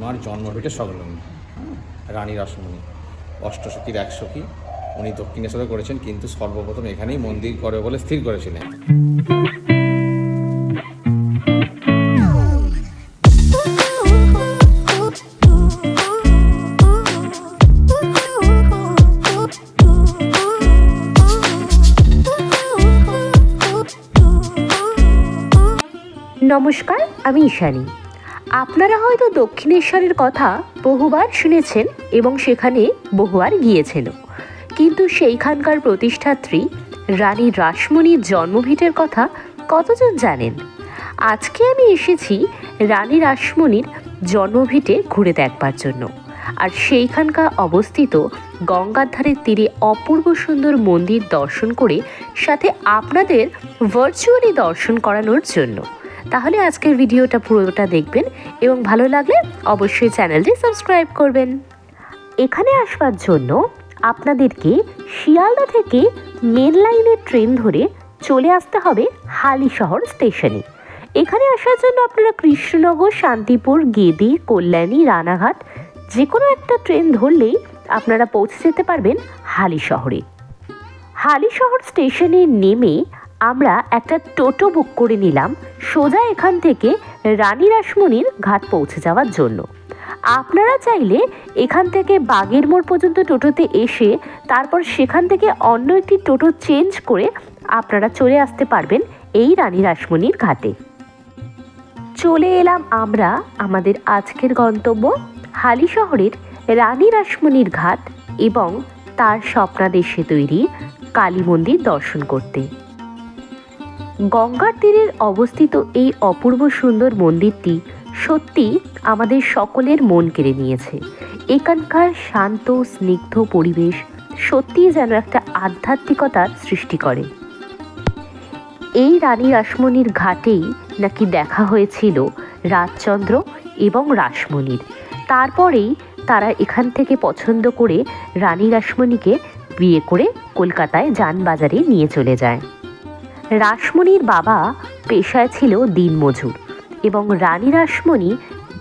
মার জন্মভিটে সংলগ্ন। রানী রাসমণি অষ্টসখীর এক সখী, উনি দক্ষিণেশ্বরে করেছেন, কিন্তু সর্বপ্রথম এখানেই মন্দির করে বলে স্থির করেছিলেন। নমস্কার, আমি ঈশানী। আপনারা হয়তো দক্ষিণেশ্বরের কথা বহুবার শুনেছেন এবং সেখানে বহুবার গিয়েছেন, কিন্তু সেইখানকার প্রতিষ্ঠাত্রী রানী রাসমণির জন্মভিটের কথা কতজন জানেন? আজকে আমি এসেছি রানী রাসমণির জন্মভিটে ঘুরে দেখবার জন্য, আর সেইখানকার অবস্থিত গঙ্গার ধারের তীরে অপূর্ব সুন্দর মন্দির দর্শন করে সাথে আপনাদের ভার্চুয়ালি দর্শন করানোর জন্য। তাহলে আজকের ভিডিওটা পুরোটা দেখবেন এবং ভালো লাগলে অবশ্যই চ্যানেলটি সাবস্ক্রাইব করবেন। এখানে আসবার জন্য আপনাদেরকে শিয়ালদা থেকে মেন লাইনের ট্রেন ধরে চলে আসতে হবে হালিশহর স্টেশনে। এখানে আসার জন্য আপনারা কৃষ্ণনগর, শান্তিপুর, গেদি, কল্যাণী, রানাঘাট যে কোনো একটা ট্রেন ধরলেই আপনারা পৌঁছে যেতে পারবেন হালিশহরে। হালিশহর স্টেশনে নেমে আমরা একটা টোটো বুক করে নিলাম সোজা এখান থেকে রানী রাসমণির ঘাট পৌঁছে যাওয়ার জন্য। আপনারা চাইলে এখান থেকে বাগের মোড় পর্যন্ত টোটোতে এসে তারপর সেখান থেকে অন্য একটি টোটো চেঞ্জ করে আপনারা চলে আসতে পারবেন এই রানী রাসমণির ঘাটে। চলে এলাম আমরা আমাদের আজকের গন্তব্য হালিশহরের রানী রাসমণির ঘাট এবং তার স্বপ্নাদেশে তৈরি কালী মন্দির দর্শন করতে। গঙ্গার তীরের অবস্থিত এই অপূর্ব সুন্দর মন্দিরটি সত্যি আমাদের সকলের মন কেড়ে নিয়েছে। এখানকার শান্ত স্নিগ্ধ পরিবেশ সত্যিই যেন একটা আধ্যাত্মিকতার সৃষ্টি করে। এই রানী রাসমণির ঘাটেই নাকি দেখা হয়েছিল রাজচন্দ্র এবং রাসমণির। তারপরেই তারা এখান থেকে পছন্দ করে রানী রাসমণিকে বিয়ে করে কলকাতায় যানবাজারে নিয়ে চলে যায়। রাসমণির বাবা পেশায় ছিল দিনমজুর এবং রানী রাসমণি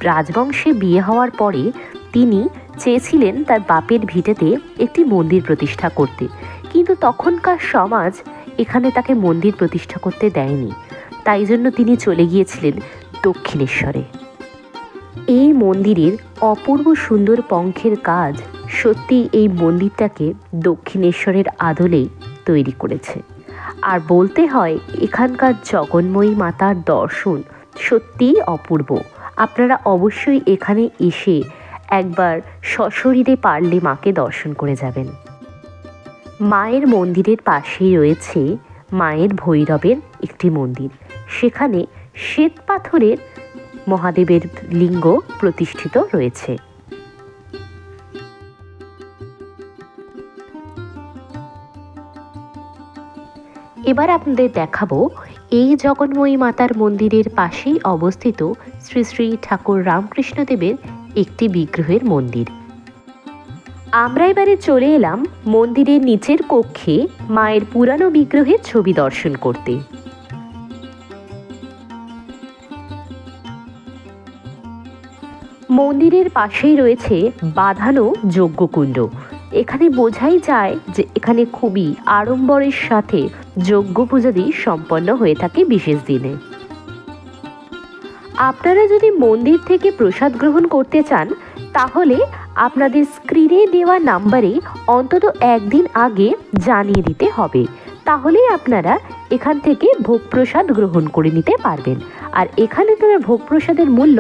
রাজবংশে বিয়ে হওয়ার পরে তিনি চেয়েছিলেন তার বাপের ভিটেতে একটি মন্দির প্রতিষ্ঠা করতে, কিন্তু তখনকার সমাজ এখানে তাকে মন্দির প্রতিষ্ঠা করতে দেয়নি, তাই জন্য তিনি চলে গিয়েছিলেন দক্ষিণেশ্বরে। এই মন্দিরের অপূর্ব সুন্দর পঙ্খের কাজ সত্যি এই মন্দিরটাকে দক্ষিণেশ্বরের আদলেই তৈরি করেছে। আর বলতে হয় এখানকার জগন্ময়ী মাতার দর্শন সত্যিই অপূর্ব। আপনারা অবশ্যই এখানে এসে একবার সশরীরে পারলে মাকে দর্শন করে যাবেন। মায়ের মন্দিরের পাশেই রয়েছে মায়ের ভৈরবের একটি মন্দির, সেখানে শ্বেত পাথরের মহাদেবের লিঙ্গ প্রতিষ্ঠিত রয়েছে। এবার আপনাদের দেখাবো এই জগন্ময়ী মাতার মন্দিরের পাশেই অবস্থিত শ্রী শ্রী ঠাকুর রামকৃষ্ণদেবের একটি বিগ্রহের মন্দির। আমরা এবারে চলে এলাম মন্দিরের নিচের কক্ষে মায়ের পুরানো বিগ্রহের ছবি দর্শন করতে। মন্দিরের পাশেই রয়েছে বাঁধানো যজ্ঞকুণ্ড। এখানে বোঝাই যায় যে এখানে খুবই আড়ম্বরের সাথে যজ্ঞ পূজাদি সম্পন্ন হয়ে থাকে বিশেষ দিনে। আপনারা যদি মন্দির থেকে প্রসাদ গ্রহণ করতে চান তাহলে আপনাদের স্ক্রিনে দেওয়া নাম্বারে অন্তত একদিন আগে জানিয়ে দিতে হবে, তাহলেই আপনারা এখান থেকে ভোগ প্রসাদ গ্রহণ করে নিতে পারবেন। আর এখানে তারা ভোগ প্রসাদের মূল্য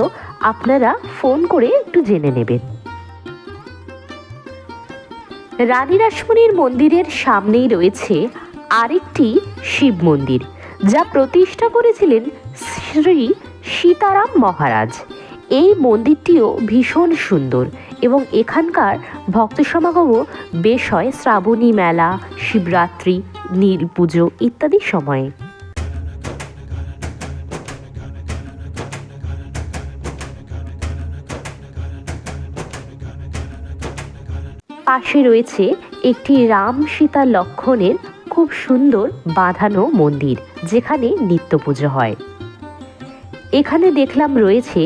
আপনারা ফোন করে একটু জেনে নেবেন। রানী রাসমণির মন্দিরের সামনেই রয়েছে আরেকটি শিব মন্দির, যা প্রতিষ্ঠা করেছিলেন শ্রী সীতারাম মহারাজ। এই মন্দিরটিও ভীষণ সুন্দর এবং এখানকার ভক্ত সমাগমও বেশ হয় শ্রাবণী মেলা, শিবরাত্রি, নীল পুজো ইত্যাদি সময়ে। পাশে রয়েছে একটি রাম সীতা লক্ষণের খুব সুন্দর বাঁধানো মন্দির, যেখানে নিত্য পুজো হয়। এখানে দেখলাম রয়েছে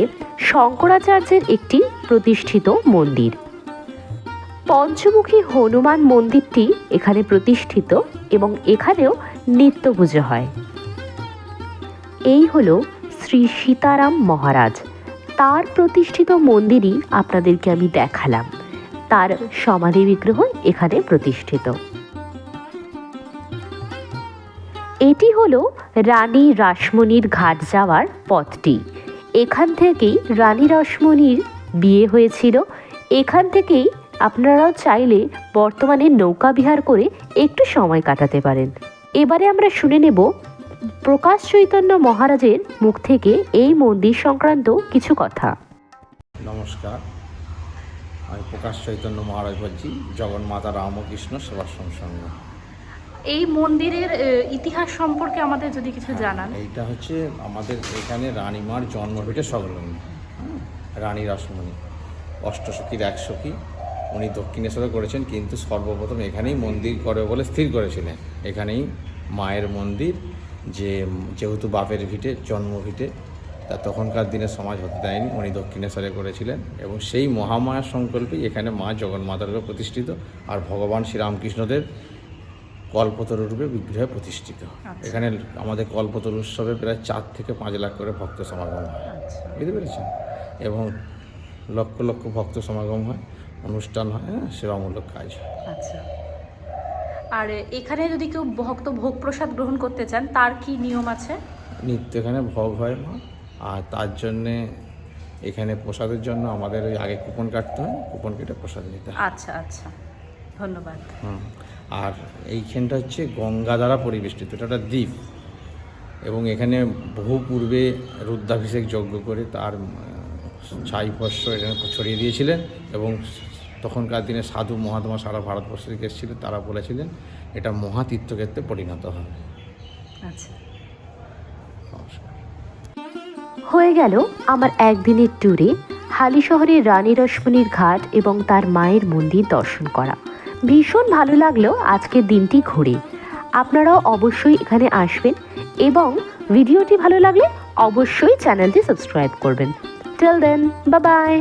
শঙ্করাচার্যের একটি প্রতিষ্ঠিত মন্দির। পঞ্চমুখী হনুমান মন্দিরটি এখানে প্রতিষ্ঠিত এবং এখানেও নিত্য পুজো হয়। এই হলো শ্রী সীতারাম মহারাজ, তার প্রতিষ্ঠিত মন্দিরই আপনাদেরকে আমি দেখালাম। তার সমাধি বিগ্রহ এখানে প্রতিষ্ঠিত। এটি হলো রানী রাসমণির ঘাট যাওয়ার পথটি। এখান থেকেই রানী রাসমণির বিয়ে হয়েছিল। এখান থেকেই আপনারাও চাইলে বর্তমানে নৌকা বিহার করে একটু সময় কাটাতে পারেন। এবারে আমরা শুনে নেব প্রকাশ চৈতন্য মহারাজের মুখ থেকে এই মন্দির সংক্রান্ত কিছু কথা। নমস্কার, আমি প্রকাশ চৈতন্য মহারাজ বলছি, জগন্মাতা রামকৃষ্ণ সেবাশ্রম সংঘ। এই মন্দিরের ইতিহাস সম্পর্কে আমাদের যদি কিছু জানান। এইটা হচ্ছে আমাদের এখানে রানীমার জন্মভিটে সংলগ্ন। রানী রাসমণি অষ্টসখীর এক সখী, উনি দক্ষিণেশ্বরে করেছেন, কিন্তু সর্বপ্রথম এখানেই মন্দির করে বলে স্থির করেছিলেন। এখানেই মায়ের মন্দির, যেহেতু বাপের ভিটে জন্মভিটে, তা তখনকার দিনে সমাজ হতে দেয়নি, উনি দক্ষিণেশ্বরে করেছিলেন এবং সেই মহামায়ার সংকল্পেই এখানে মা জগন্মাতারূপে প্রতিষ্ঠিত আর ভগবান শ্রীরামকৃষ্ণদেব কল্পতরু রূপে বিগ্রহে প্রতিষ্ঠিত। এখানে আমাদের কল্পতরু উৎসবে প্রায় 4 থেকে 5 লাখ করে ভক্ত সমাগম হয়, বুঝতে পেরেছেন, এবং লক্ষ লক্ষ ভক্ত সমাগম হয়, অনুষ্ঠান হয়, সেবামূলক কাজ। আচ্ছা, আর এখানে যদি কেউ ভক্ত ভোগ প্রসাদ গ্রহণ করতে চান তার কি নিয়ম আছে? নিত্য এখানে ভোগ হয় মা, আর তার জন্যে এখানে প্রসাদের জন্য আমাদের ওই আগে কুপন কাটতে হয়, কুপন কেটে প্রসাদ নিতে হয়। আচ্ছা আচ্ছা, ধন্যবাদ। আর এইখানটা হচ্ছে গঙ্গা দ্বারা পরিবেষ্টিত, এটা একটা দ্বীপ, এবং এখানে বহু পূর্বে রুদ্রাভিষেক যজ্ঞ করে তার ছাই ভস্য এখানে ছড়িয়ে দিয়েছিলেন, এবং তখনকার দিনে সাধু মহাত্মা সারা ভারতবর্ষ থেকে এসেছিলেন, তারা বলেছিলেন এটা মহাতীর্থক্ষেত্রে পরিণত হবে। আচ্ছা, নমস্কার। হয়ে গেল আমার একদিনের ট্যুরে হালিশহরের রানী রাসমণির ঘাট এবং তার মায়ের মন্দির দর্শন করা। ভীষণ ভালো লাগলো আজকের দিনটি ঘুরে। আপনারাও অবশ্যই এখানে আসবেন এবং ভিডিওটি ভালো লাগলে অবশ্যই চ্যানেলটি সাবস্ক্রাইব করবেন। Till then, bye by.